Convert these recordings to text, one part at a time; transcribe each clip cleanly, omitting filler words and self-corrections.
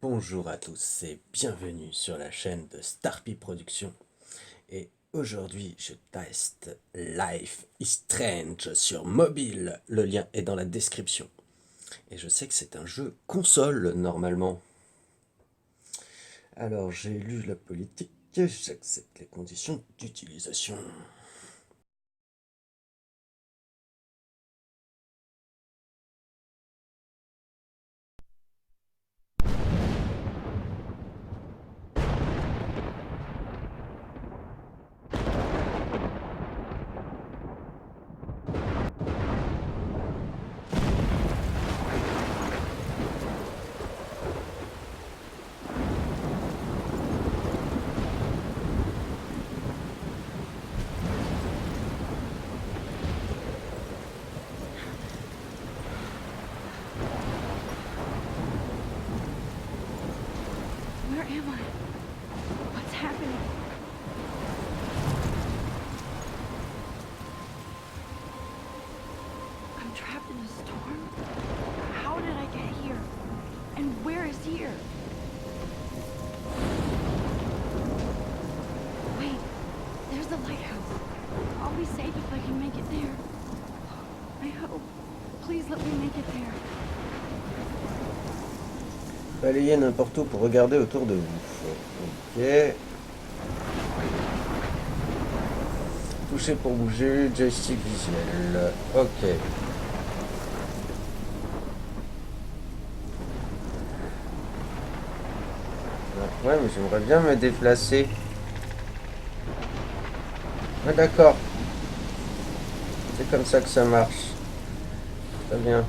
Bonjour à tous et bienvenue sur la chaîne de Starpy Productions. Et aujourd'hui, je teste Life is Strange sur mobile. Le lien est dans la description. Et je sais que c'est un jeu console normalement. Alors j'ai lu la politique, j'accepte les conditions d'utilisation. Where am I? What's happening? I'm trapped in a storm? How did I get here? And where is here? Wait, there's the lighthouse. I'll be safe if I can make it there. I hope. Please let me make it there. Balayez n'importe où pour regarder autour de vous. Ok. Toucher pour bouger, joystick visuel. Ok. Ouais, mais j'aimerais bien me déplacer. Ah d'accord. C'est comme ça que ça marche. Très bien.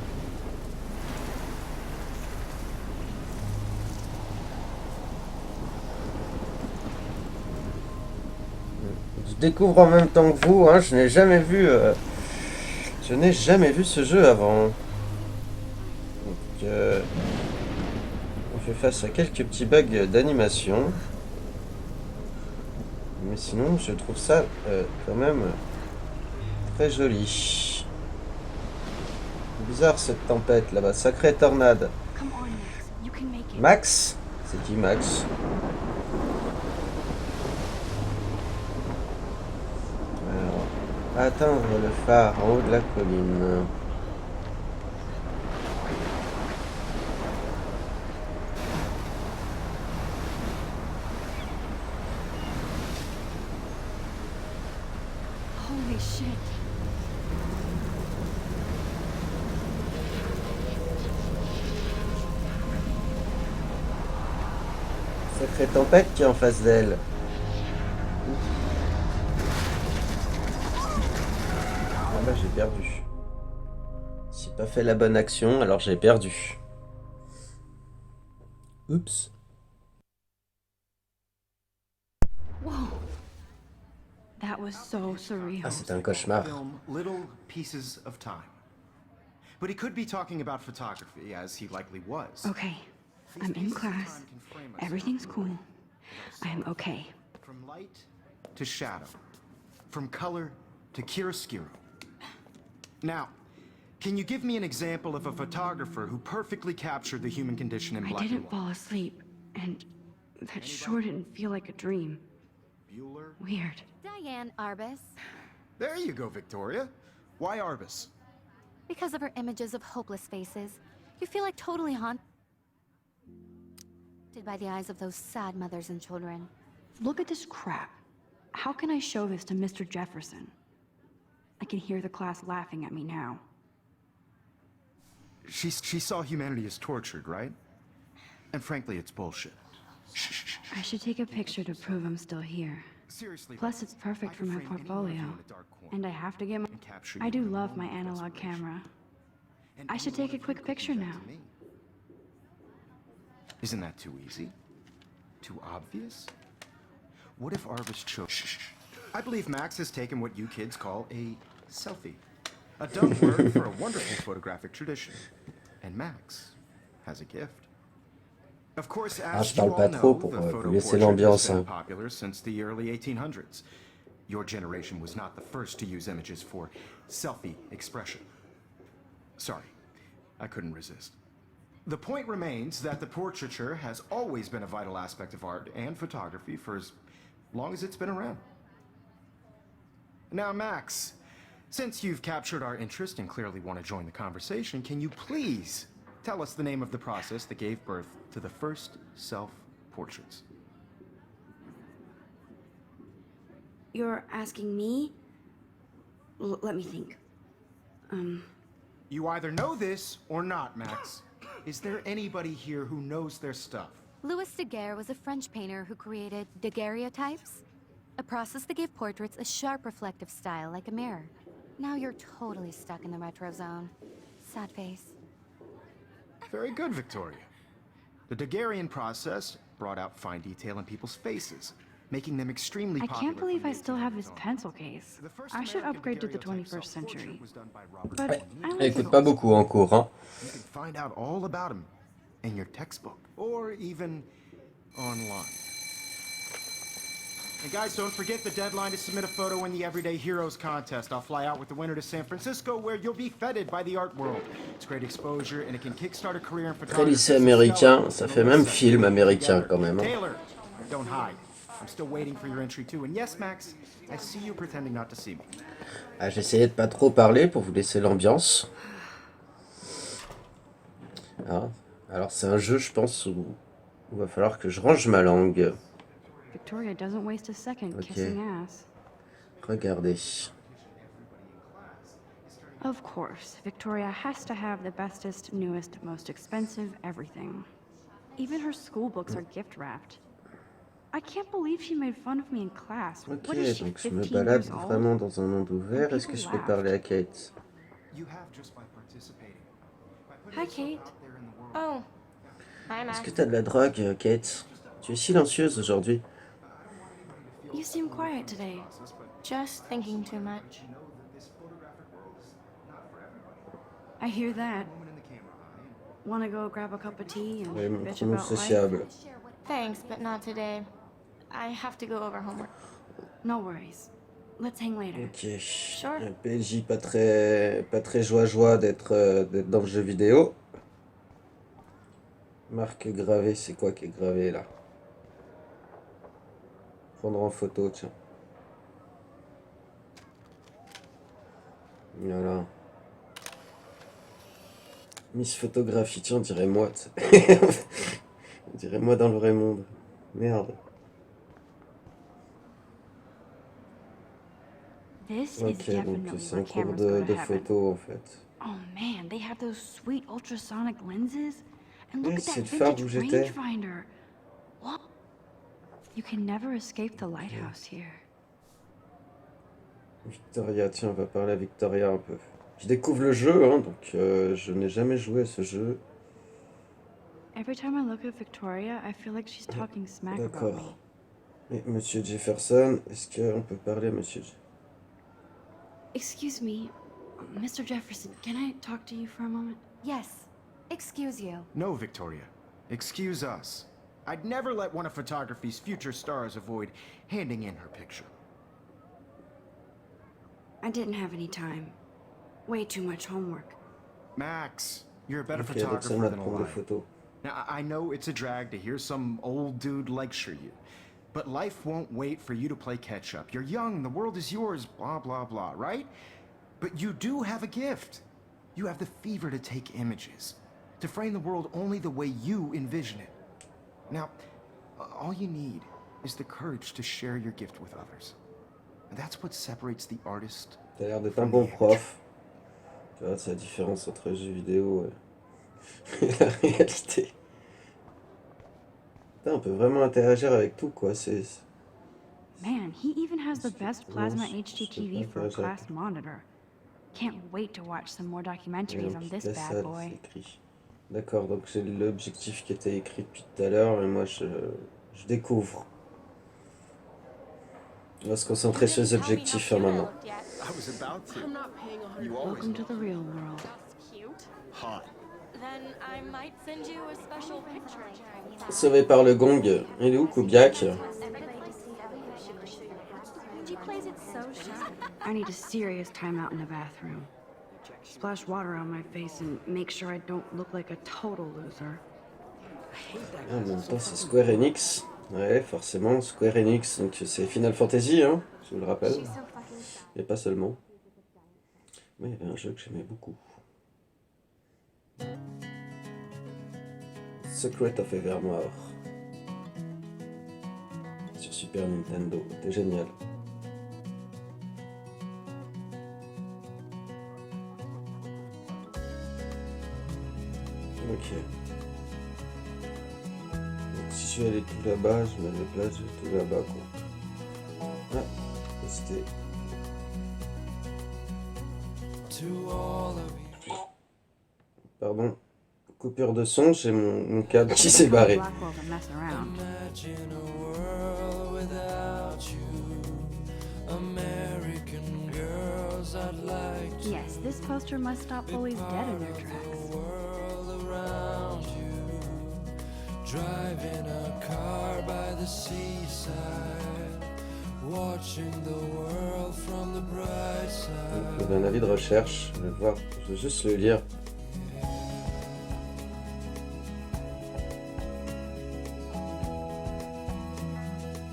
Je découvre en même temps que vous, hein, je n'ai jamais vu ce jeu avant. Donc, on fait face à quelques petits bugs d'animation. Mais sinon, je trouve ça quand même très joli. Bizarre cette tempête là-bas, sacrée tornade. Come on, Max. You can make it. Max? C'est qui Max? Alors, atteindre le phare en haut de la colline. Holy shit. Sacrée tempête qui est en face d'elle. Ah bah j'ai perdu. J'ai pas fait la bonne action, alors j'ai perdu. Oups. Whoa. That was so surreal. Ah, c'est un cauchemar. Film little pieces of time. But he could be talking about photography, as he likely was. Okay, I'm in class. Everything's cool. I'm okay. From light to shadow. From color to chiaroscuro. Now, can you give me an example of a photographer who perfectly captured the human condition in I black and didn't white? fall asleep, and that sure didn't feel like a dream. Bueller? Weird. Diane Arbus, There you go, Victoria. Why Arbus? because of her images of hopeless faces, you feel like totally haunted by the eyes of those sad mothers and children. Look at this crap. How can I show this to Mr. Jefferson? I can hear the class laughing at me now. She saw humanity as tortured, right? And frankly, it's bullshit. Shh. I should take a picture to prove I'm still here. Seriously. Plus, it's perfect for my portfolio. And I have to get my... I do love my analog camera. I should take a quick picture now. Isn't that too easy? Too obvious? What if Arvis chose? Shh. I believe Max has taken what you kids call a selfie. A dumb word for a wonderful photographic tradition. And Max has a gift. Of course, as je you parle all pas trop know, pour the photo laisser portrait l'ambiance, has been hein. popular since the early 1800s. Your generation was not the first to use images for selfie expression. Sorry, I couldn't resist. The point remains that the portraiture has always been a vital aspect of art and photography for as long as it's been around. Now, Max, since you've captured our interest and clearly want to join the conversation, can you please tell us the name of the process that gave birth to the first self-portraits? You're asking me? Let me think. You either know this or not, Max. Is there anybody here who knows their stuff? Louis Daguerre was a French painter who created daguerreotypes, a process that gave portraits a sharp reflective style like a mirror. Now you're totally stuck in the retro zone. Sad face. Very good, Victoria. The Daguerrean process brought out fine detail in people's faces, making them extremely I popular. can't believe from I the still have this 1800s on. pencil case. The first I should American upgrade to the daguerreotype 21st century. self-portrait was done by Robert But Teste. I Elle like écoute it pas all. beaucoup en cours, hein. You can find out all about him in your textbook or even online. And guys, don't forget the deadline to submit a photo in the Everyday Heroes contest. I'll fly out with the winner to San Francisco, where you'll be feted by the art world. It's great exposure and it can kickstart a career in Très photography. lycée américain, ça fait même film américain quand même. Hein. Taylor, don't hide. I'm still waiting for your entry too. And yes, Max, I see you pretending not to see me. Ah, j'essayais de pas trop parler pour vous laisser l'ambiance. Ah, alors c'est un jeu, je pense, où il va falloir que je range ma langue. Victoria doesn't waste a second Okay. kissing ass. Regardez. Of course, Victoria has to have the bestest, newest, most expensive everything. Even her school books are gift wrapped. I can't believe she made fun of me in class. Ok, What is she, donc je me 15 balade years old? vraiment dans un monde ouvert. Est-ce que je peux parler à Kate? You have just by participating. By putting Hi, yourself Kate. out there in the world. Oh. Hi, Est-ce Max. que t'as de la drogue, Kate? Tu es silencieuse aujourd'hui. You seem quiet today. Just thinking too much. I hear that. Wanna go grab a cup of tea and Oui, bitch montrons-nous about life? sociable. Thanks, but not today. I have to go over homework. No worries. Let's hang later. Ok. Sure. Un PJ pas très joie d'être dans le jeu vidéo. Marque gravée, c'est quoi qui est gravé là? Prendre en photo, tiens. Voilà. Miss Photographie, tiens, on dirait moi. On dirait moi dans le vrai monde. Merde. This is Ok, donc definitely c'est where un cours cameras go to de heaven. photo en fait. Oh man, they have those sweet ultrasonic lenses. And look Oui, at c'est that le phare vintage où j'étais. rangefinder. What? You can never escape the lighthouse here. Victoria, tiens, on va parler à Victoria un peu. Je découvre le jeu, hein, donc je n'ai jamais joué à ce jeu. Every time I look at Victoria, I feel like she's talking smack about me. D'accord. Et Monsieur Jefferson, est-ce qu'on peut parler à Monsieur Excuse me, Mr. Jefferson, can I talk to you for a moment? Yes. Excuse you. No, Victoria. Excuse us. I'd never let one of photography's future stars avoid handing in her picture. I didn't have any time. Way too much homework. Max, you're a better Ok, donc c'est à photographer moi de than a prendre des liar. photos. Now, I know it's a drag to hear some old dude lecture you, but life won't wait for you to play catch up. You're young, the world is yours, blah, blah, blah, right? But you do have a gift. You have the fever to take images, to frame the world only the way you envision it. Now, all you need is the courage to share your gift with others. And that's what separates the artist. T'as l'air d'être un bon prof. Tu vois, c'est la différence entre les jeux vidéo et la réalité. Putain, on peut vraiment interagir avec tout, quoi. C'est... Man, he even has the best plasma je HDTV for a class monitor. Can't wait to watch some more documentaries on this bad boy. c'est écrit. D'accord, donc c'est l'objectif qui était écrit depuis tout à l'heure, et moi je découvre. On va se concentrer sur les objectifs maintenant. I was about to. You always Welcome to the real world. Cute. hot. Then I might send you a special picture. Sauvé par le gong, il est où Kubiak? She plays it so shy. I need a serious timeout in the bathroom. splash water on my face and make sure I don't look like a total loser. En même temps, c'est Square Enix. Ouais, forcément, Square Enix. Donc c'est Final Fantasy, hein, je vous le rappelle. Et pas seulement. Mais il y avait un jeu que j'aimais beaucoup. Secret of Evermore. Sur Super Nintendo. C'était génial. Ok. Donc si je vais aller tout là-bas, je me déplace tout là-bas, quoi. Ah, c'était... Pardon. Coupure de son, j'ai mon câble qui s'est barré. Yes, this poster must stop bullies dead in their tracks. Driving a car by the seaside, watching the world from the bright side. Il y avait un avis de recherche, je vais voir, je vais juste le lire.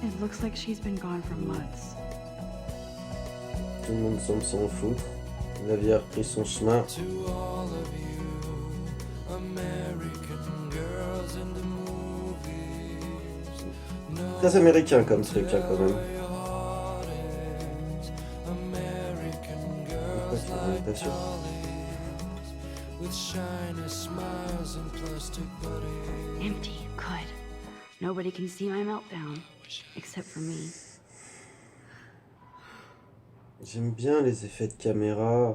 It looks like she's been gone for months. Tout le monde semble s'en foutre. La vie a repris son chemin. To all of you, American girls in the movies. No, Très américain comme truc, hein, quand même. your heart is American Pourquoi girls tu n'en es pas like sûr? dollies, with shiny smiles and plastic bodies. Empty, good. Nobody can see my meltdown, except for me. J'aime bien les effets de caméra,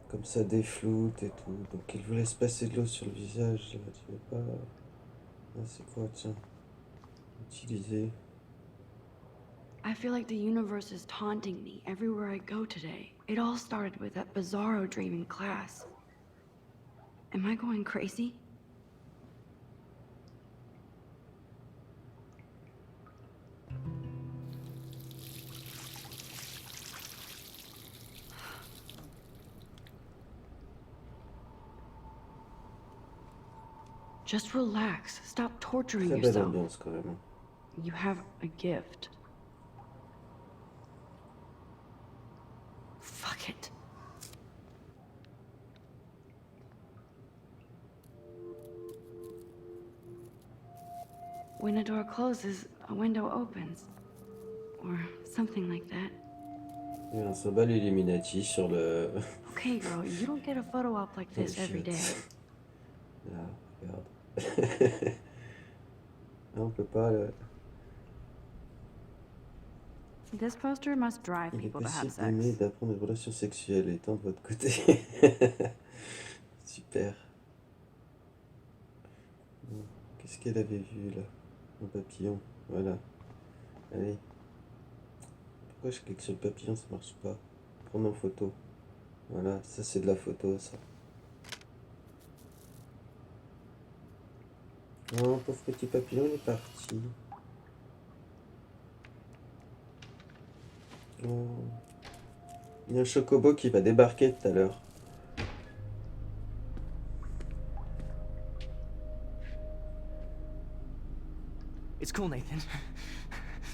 comme ça défloute et tout. Donc il vous laisse passer de l'eau sur le visage, là, tu veux pas... Ah, c'est quoi, tiens? Utiliser. I feel like the universe is taunting me everywhere I go today. It all started with that bizarro dream in class. Am I going crazy? Just relax. Stop torturing Très belle yourself. ambiance quand même. You have a gift. Fuck it. When a door closes, a window opens. Or something like that. Il y a un symbole Illuminati sur le... Okay, girl, you don't get a photo op like this every day. Là, regarde. Ah, on peut pas... This poster must drive Il est people to have possible d'aimer et sex. d'apprendre des relations sexuelles étant de votre côté. Super. Bon, qu'est-ce qu'elle avait vu là? Un papillon. Voilà. Allez. Pourquoi je clique sur le papillon, ça marche pas? Prendre en photo. Voilà, ça c'est de la photo, ça. Oh, pauvre petit papillon, il est parti. Oh. Il y a un chocobo qui va débarquer tout à l'heure. It's cool, Nathan.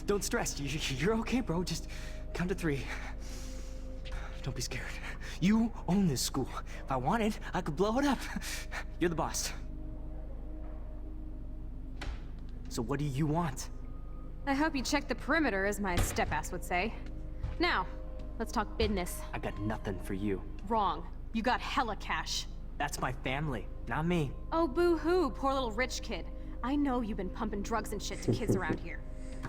Don't stress. You're okay, bro. Just count to 3. Don't be scared. You own this school. If I wanted, I could blow it up. You're the boss. So what do you want? I hope you checked the perimeter, as my step-ass would say. Now, let's talk business. I got nothing for you. Wrong. You got hella cash. That's my family, not me. Oh, boo-hoo, poor little rich kid. I know you've been pumping drugs and shit to kids around here.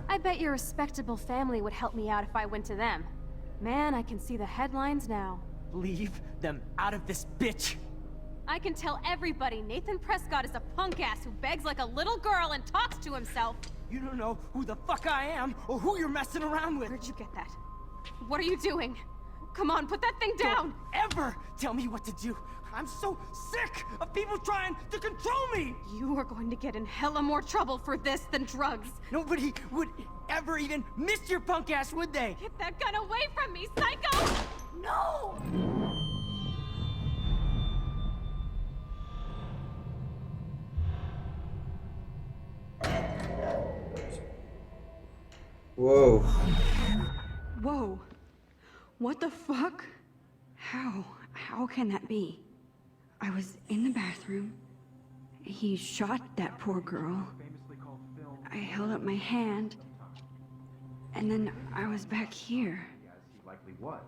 I bet your respectable family would help me out if I went to them. Man, I can see the headlines now. Leave them out of this bitch. I can tell everybody Nathan Prescott is a punk ass who begs like a little girl and talks to himself. You don't know who the fuck I am or who you're messing around with. Where'd you get that? What are you doing? Come on, put that thing down! Don't ever tell me what to do. I'm so sick of people trying to control me. You are going to get in hella more trouble for this than drugs. Nobody would ever even miss your punk ass, would they? Get that gun away from me, psycho! No! Wow. Whoa. What the fuck? How can that be? I was in the bathroom. He shot that poor girl. I held up my hand. And then I was back here. As he likely was.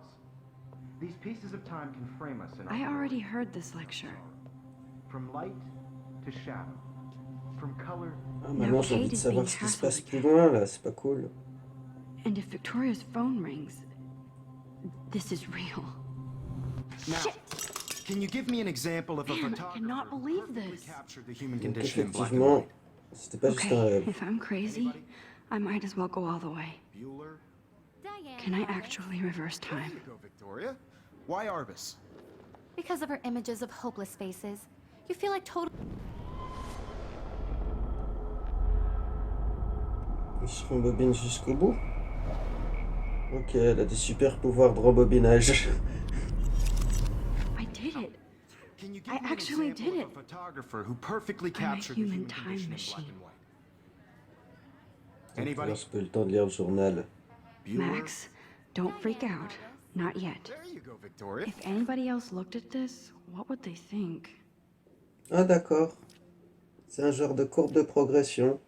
These pieces of time can frame us in I our already world. heard this lecture. From light to shadow. From color. Ah, maintenant j'ai envie de savoir ce qui se passe plus loin là, c'est pas cool. And if Victoria's phone rings, this is real. Now, can you give me an example of a Man, I photographer cannot believe who perfectly this. captured the human Donc condition in black and effectivement, white? c'était pas juste un Okay, rêve. if I'm crazy, I might as well go all the way. Bueller? Can I actually reverse There time? you go, Victoria. Why Arbus? Because of her images of hopeless faces, you feel like total. Il se rembobine jusqu'au bout. Ok, elle a des super pouvoirs de rembobinage. I did it. Can you give I me an actually example did of it. a photographer who perfectly I'm a captured the human human time condition in machine. black and white? Donc, Anybody? alors, c'est pas eu le temps de lire le journal. Bueller? Max, don't freak out. Not yet. There you go, Victoria. If anybody else looked at this, what would they think? Ah d'accord. C'est un genre de courbe de progression.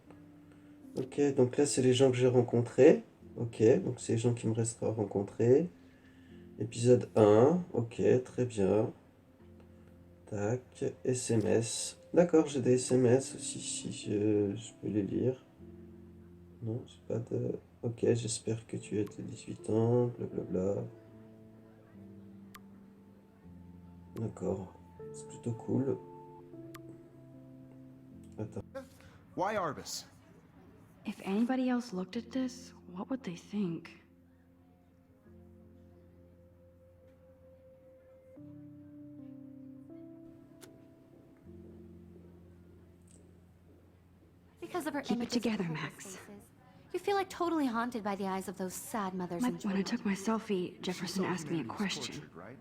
Ok, donc là c'est les gens que j'ai rencontrés. Ok, donc c'est les gens qui me restera à rencontrer. Épisode 1, ok, très bien. Tac, SMS. D'accord, j'ai des SMS aussi, si je peux les lire. Non, j'ai pas de... Ok, j'espère que tu as tes 18 ans, blablabla. D'accord, c'est plutôt cool. Attends. Why Arbus? If anybody else looked at this, what would they think? Because of her Keep it images of together, hopeless Max. faces, you feel like totally haunted by the eyes of those sad mothers Like and when I children. took my selfie, Jefferson asked me a question. Right?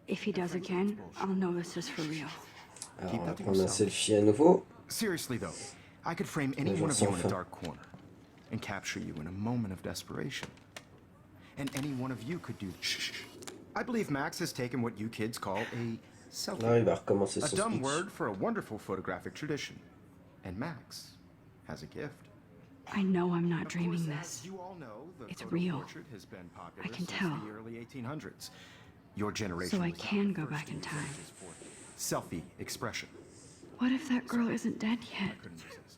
If he does again, I'll know this is for real. Alors, Keep on va that to prendre un yourself. selfie à nouveau. Seriously though, I could frame any Les one gens of you sans in a fin. dark corner and capture you in a moment of desperation. And any one of you could do. Shh. I believe Max has taken what you kids call a selfie. Là, il va recommencer A son dumb speech. word for a wonderful photographic tradition. And Max has a gift. I know I'm not Of dreaming course, this. as you all know, the It's photo real. portrait has been popular I can since tell. the early 1800s. Your generation So I was not can the go first back in to use time. images for selfie expression. What if that girl isn't dead yet? Couldn't resist.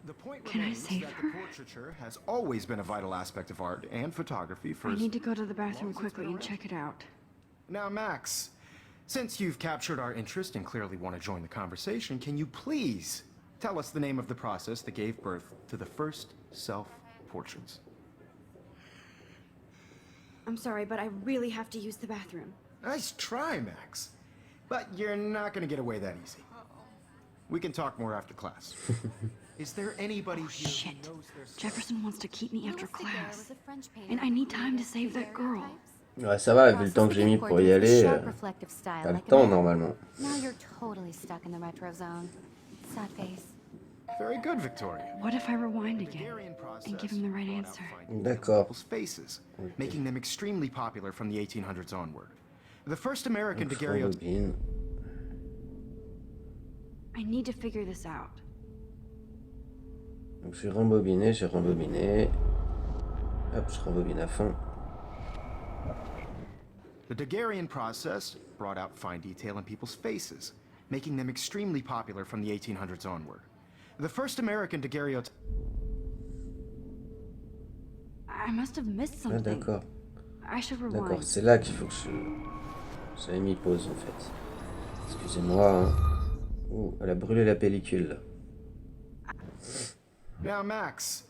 The point Can I remains save that her? the portraiture has always been a vital aspect of art and photography for I need to go to the bathroom quickly and check it out. Now, Max, since you've captured our interest and clearly want to join the conversation, can you please tell us the name of the process that gave birth to the first self-portraits? I'm sorry, but I really have to use the bathroom. Nice try, Max. But you're not going to get away that easy. We can talk more after class. Is there anybody here Shit. who knows their Jefferson wants to keep me after Louis Daguerre class. was a French painter And I who need time to created save that girl. daguerreotypes. Ouais, ça va, vu le temps que j'ai mis pour y aller, Reflective style t'as le like a temps mirror. normalement. Now you're totally stuck in the retro zone. Sad face. Very good, Victoria. What if I rewind again Daguerrean process and give him the right brought out answer? fine detail in D'accord. people's faces, making them extremely popular from the 1800s onward. The first American Donc, je daguerreotype. rembobine. I need to figure this out. Donc j'ai rembobiné. Hop, je rembobine à fond. The Daguerrean process brought out fine detail in people's faces, making them extremely popular from the 1800s onward. The first American daguerreotype. I must have missed Ah something. d'accord. I should D'accord, rewind. c'est là qu'il faut que je... J'avais mis pause en fait. Excusez-moi. Hein. Ouh, elle a brûlé la pellicule. Now, Max,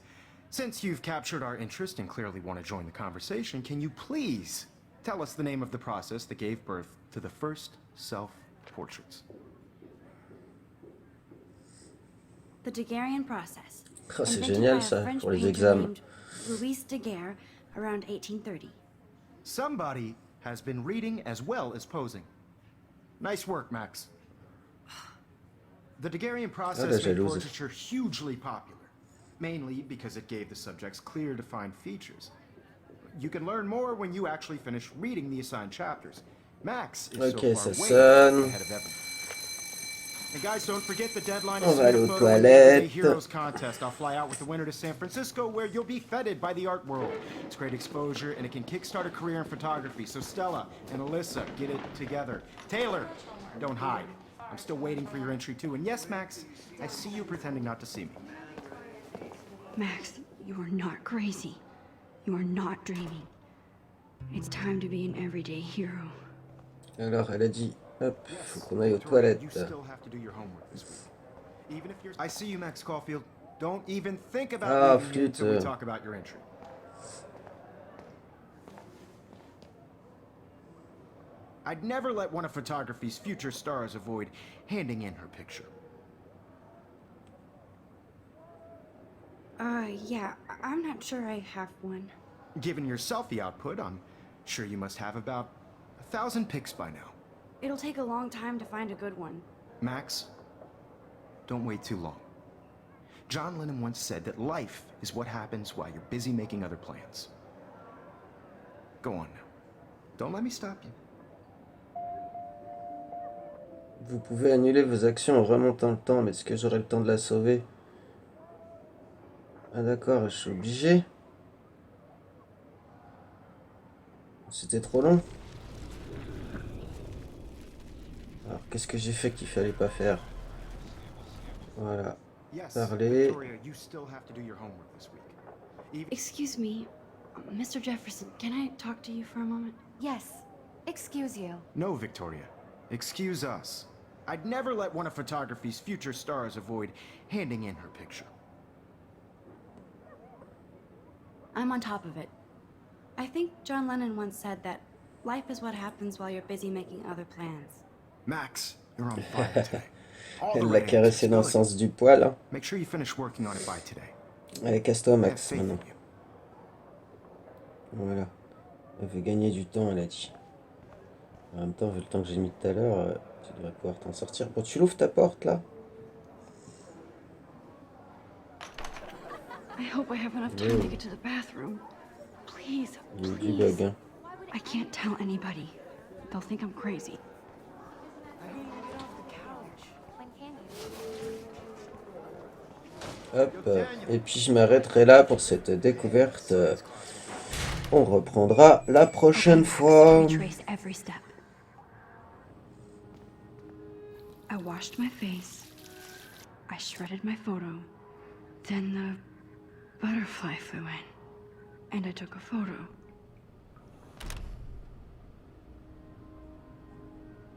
since you've captured our interest and clearly want to join the conversation, can you please tell us the name of the process that gave birth to the first self-portraits? The Daguerrean process. Oh, c'est Invented génial by a ça, French pour les painter examens. named Louis Daguerre around 1830. Somebody has been reading as well as posing. Nice work, Max. The Daguerrean process made jalouse. portraiture hugely popular. mainly because it gave the subjects clear, defined features. You can learn more when you actually finish reading the assigned chapters. Max is Ok, so ça far way sonne. ahead of everyone. And guys, don't forget the deadline On is va aller soon. aux A photo of the Everyday toilettes. Heroes contest. I'll fly out with the winner to San Francisco, where you'll be feted by the art world. It's great exposure, and it can kickstart a career in photography. So Stella and Alyssa, get it together. Taylor, don't hide. I'm still waiting for your entry too. And yes, Max, I see you pretending not to see me. Max, you are not crazy. You are not dreaming. It's time to be an everyday hero. Alors, elle a dit, hop, faut qu'on aille aux Victoria, you toilettes. still have to do your homework this week. Even if you're... I see you, Max Caulfield. Don't even think about Ah, leaving here until we flûte. talk about your entry. I'd never let one of photography's future stars avoid handing in her picture. Yeah, I'm not sure I have one. Given your selfie output, I'm sure you must have about 1,000 pics by now. It'll take a long time to find a good one. Max, don't wait too long. John Lennon once said that life is what happens while you're busy making other plans. Go on now. Don't let me stop you. Vous pouvez annuler vos actions en remontant le temps, mais est-ce que j'aurai le temps de la sauver? Ah d'accord, je suis obligé. C'était trop long. Alors qu'est-ce que j'ai fait qu'il fallait pas faire? Voilà. Yes, Parler. Victoria, you still have to do your homework this week. Even Excuse me, Mr. Jefferson, can I talk to you for a moment? Yes. Excuse you. No, Victoria. Excuse us. I'd never let one of photography's future stars avoid handing in her picture. I'm on top of it. I think John Lennon once said that life is what happens while you're busy making other plans. Max, you're on fire today. All the Elle l'a red caressé handshakes, dans le good. sens du poil. Hein. Make sure you finish working on it by today. Allez, casse-toi I have Max, faith in maintenant. you. Voilà. Elle veut gagner du temps, elle a dit. En même temps, vu le temps que j'ai mis tout à l'heure, tu devrais pouvoir t'en sortir. Bon, tu l'ouvres ta porte, là? I hope I have enough time to get to the bathroom. Please, Il y a du please. bug, hein. I can't tell anybody. They'll think I'm crazy. Hop, et puis je m'arrêterai là pour cette découverte. On reprendra la prochaine fois. Retrace every step. I washed my face. I shredded my photo. Then the butterfly flew in. And I took a photo.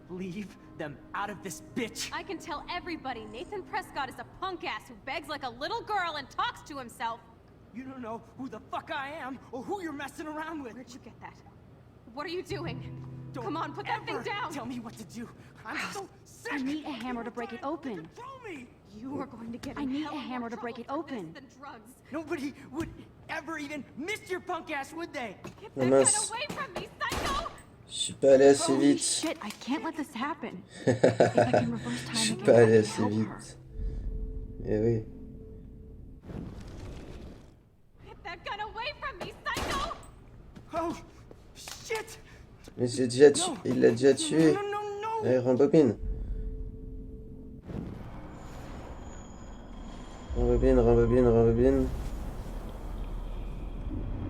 Leave them out of this bitch. I can tell everybody Nathan Prescott is a punk ass who begs like a little girl and talks to himself. You don't know who the fuck I am or who you're messing around with. Where'd you get that? What are you doing? Don't Come on, put that thing ever down. Tell me what to do. I'm so sick. I need a hammer to break it open. Control me. You are going to get I in need hell a more hammer to break it trouble for this open. than drugs. Nobody would ever even miss your punk ass, would they? Get Oh, that gun mince. away from me, psycho! Je suis pas allé assez Holy vite. shit, I can't let this happen. If I can reverse Je time suis again, pas I allé can assez help her. vite. Eh oui. Get that gun away from me, psycho! Oh, shit! Mais j'ai déjà tué. Il l'a déjà tué. No, no, no, no! Allez, rembobine. Rembobine, rembobine, rembobine.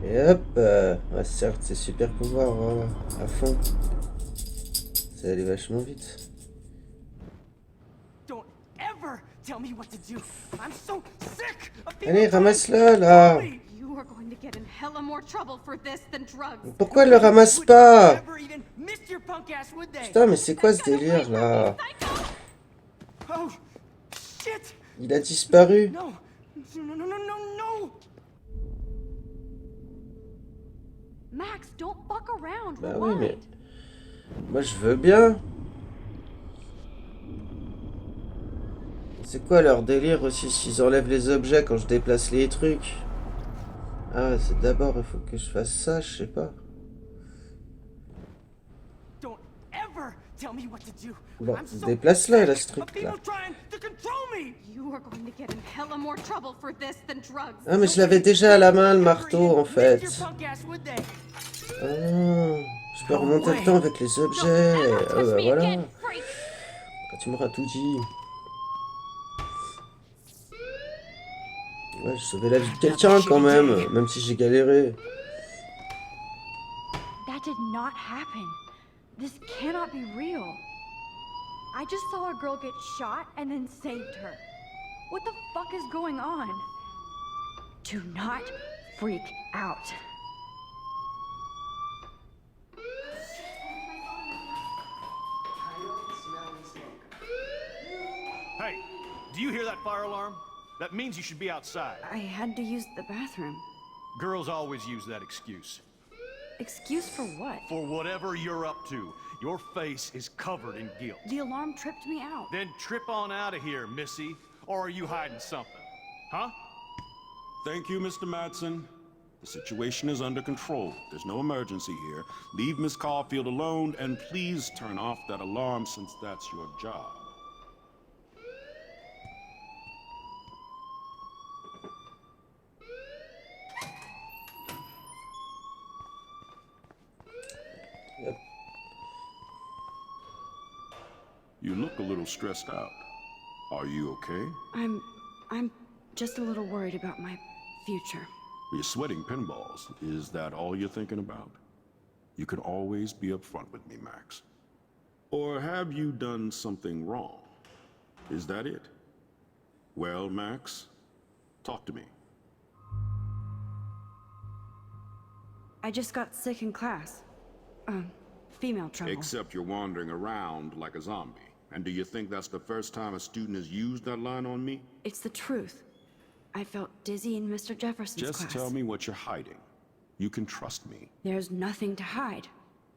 Et hop, ouais, certes, c'est super pouvoir, voilà, à fond. Ça allait vachement vite. Don't ever tell me what to do. I'm so sick of people Allez, trying ramasse-le, to là. control me. You are going to get in hella more trouble for this than drugs. Pourquoi elle le ramasse Would pas? never even miss your punk ass, would they? Putain, mais c'est quoi ce délire, là? Psycho! Oh, shit! Il a disparu. No, no, no, no, no, no! Max, don't fuck around. Bah oui, mais... Rewind. Moi, je veux bien. C'est quoi leur délire aussi, s'ils enlèvent les objets quand je déplace les trucs? Ah, c'est d'abord, il faut que je fasse ça, je sais pas. Don't ever tell me what to do. Bon, I'm so déplace-la, la sick ce of truc là. people trying to control me. You are going to get in hella more trouble for this than drugs. Ah, mais je l'avais déjà à la main, le marteau, en fait. Your punk ass, would they? Ah, je peux remonter le temps avec les objets. Ah, bah voilà. Quand tu m'auras tout dit. Ouais, j'ai sauvé la vie de quelqu'un quand même si j'ai galéré. That did not happen. This cannot be real. I just saw a girl get shot and then saved her. What the fuck is going on? Do not freak out. Hey, do you hear that fire alarm? That means you should be outside. I had to use the bathroom. Girls always use that excuse. Excuse for what? For whatever you're up to, your face is covered in guilt. The alarm tripped me out. Then trip on out of here, Missy. Or are you hiding something? Huh? Thank you, Mr. Madsen. The situation is under control. There's no emergency here. Leave Miss Caulfield alone, and please turn off that alarm since that's your job. Yep. You look a little stressed out. Are you okay? I'm just a little worried about my future. You're sweating pinballs. Is that all you're thinking about? You can always be upfront with me, Max. Or have you done something wrong? Is that it? Well, Max, talk to me. I just got sick in class. Female trouble. Except you're wandering around like a zombie. And do you think that's the first time a student has used that line on me? It's the truth. I felt dizzy in Mr. Jefferson's class. Just tell me what you're hiding. You can trust me. There's nothing to hide.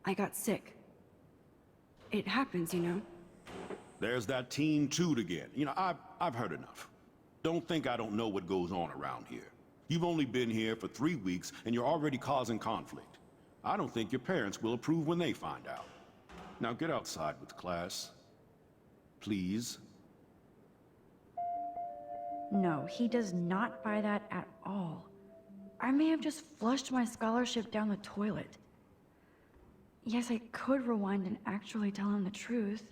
I got sick. It happens, you know. There's that teen toot again. You know, I've heard enough. Don't think I don't know what goes on around here. You've only been here for 3 weeks, and you're already causing conflict. I don't think your parents will approve when they find out. Now get outside with class. Please. No, he does not buy that at all. I may have just flushed my scholarship down the toilet. Yes, I could rewind and actually tell him the truth.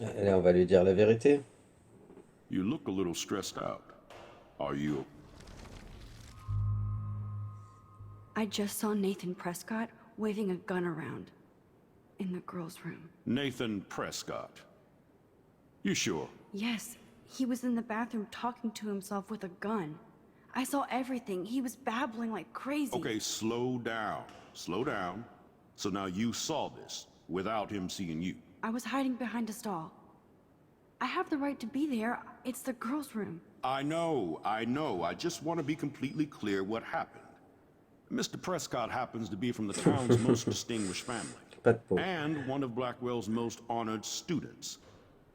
Et là, on va lui dire la vérité. You look a little stressed out. Are you? I just saw Nathan Prescott waving a gun around in the girls' room. Nathan Prescott. You sure? Yes, he was in the bathroom talking to himself with a gun. I saw everything. He was babbling like crazy. Okay, slow down. Slow down. So now you saw this without him seeing you. I was hiding behind a stall. I have the right to be there. It's the girls' room. I know. I just want to be completely clear what happened. Mr. Prescott happens to be from the town's most distinguished family. And one of Blackwell's most honored students.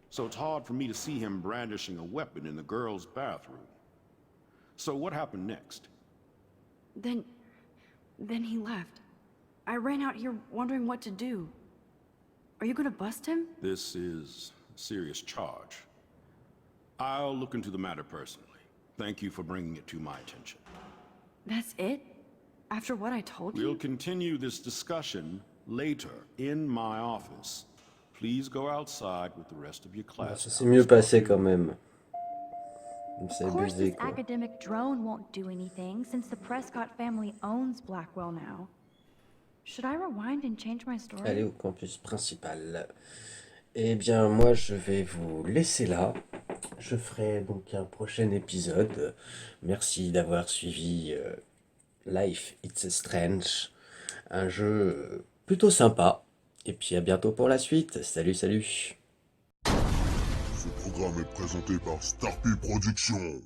So it's hard for me to see him brandishing a weapon in the girls' bathroom. So what happened next? Then he left. I ran out here wondering what to do. Are you gonna bust him? This is a serious charge. I'll look into the matter personally. Thank you for bringing it to my attention. That's it? After what I told you? We'll continue this discussion later in my office. Please go outside with the rest of your class. Ça s'est mieux passé quand même. C'est Of course, abusé this quoi. academic drone won't do anything since the Prescott family owns Blackwell now. Should I rewind and change my story? Allez au campus principal. Eh bien, moi, je vais vous laisser là. Je ferai donc un prochain épisode. Merci d'avoir suivi Life It's Strange. Un jeu plutôt sympa. Et puis à bientôt pour la suite. Salut, salut. Ce programme est présenté par Starpy Productions.